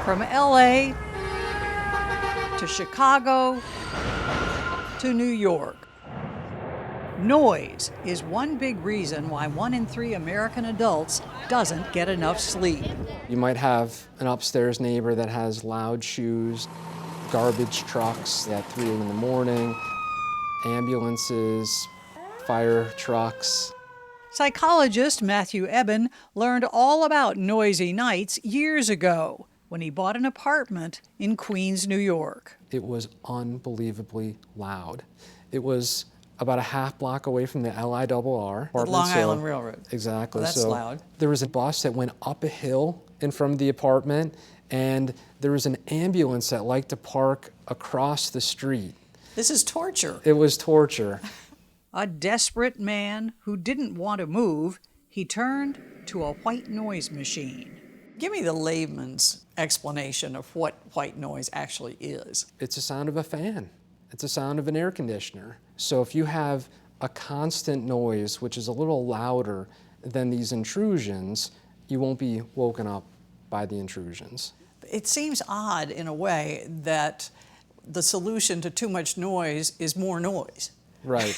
From LA to Chicago to New York. Noise is one big reason why 1 in 3 American adults doesn't get enough sleep. You might have an upstairs neighbor that has loud shoes, garbage trucks at 3 in the morning, ambulances, fire trucks. Psychologist Matthew Eben learned all about noisy nights years ago when he bought an apartment in Queens, New York. It was unbelievably loud. It was about a half block away from the LIRR. The Long Island Railroad. Exactly. Oh, that's loud. There was a bus that went up a hill in front of the apartment, and there was an ambulance that liked to park across the street. This is torture. It was torture. A desperate man who didn't want to move, he turned to a white noise machine. Give me the layman's explanation of what white noise actually is. It's the sound of a fan. It's the sound of an air conditioner. So if you have a constant noise, which is a little louder than these intrusions, you won't be woken up by the intrusions. It seems odd in a way that the solution to too much noise is more noise. Right.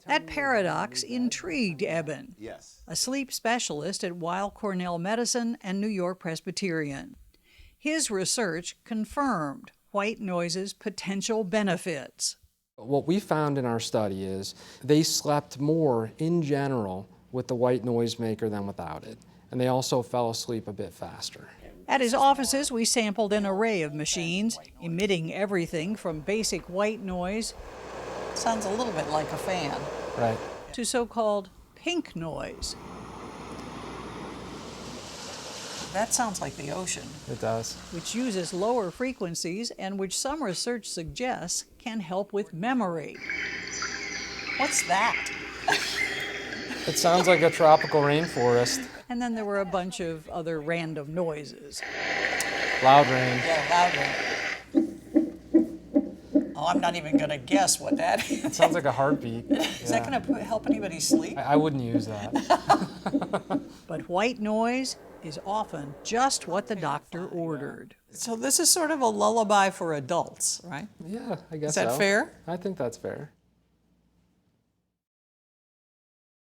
That paradox intrigued Eben, Yes. a sleep specialist at Weill Cornell Medicine and New York Presbyterian. His research confirmed white noise's potential benefits. What we found in our study is they slept more in general with the white noisemaker than without it. And they also fell asleep a bit faster. At his offices, we sampled an array of machines, emitting everything from basic white noise, sounds a little bit like a fan, Right. to so-called pink noise. That sounds like the ocean, It does. which uses lower frequencies and which some research suggests can help with memory. What's that? It sounds like a tropical rainforest. And then there were a bunch of other random noises. Loud rain. Yeah, loud rain. Oh, I'm not even going to guess what that is. It sounds like a heartbeat. Is that going to help anybody sleep? I wouldn't use that. But white noise is often just what the doctor ordered. So this is sort of a lullaby for adults, right? Yeah, I guess Is that so. fair? I think that's fair.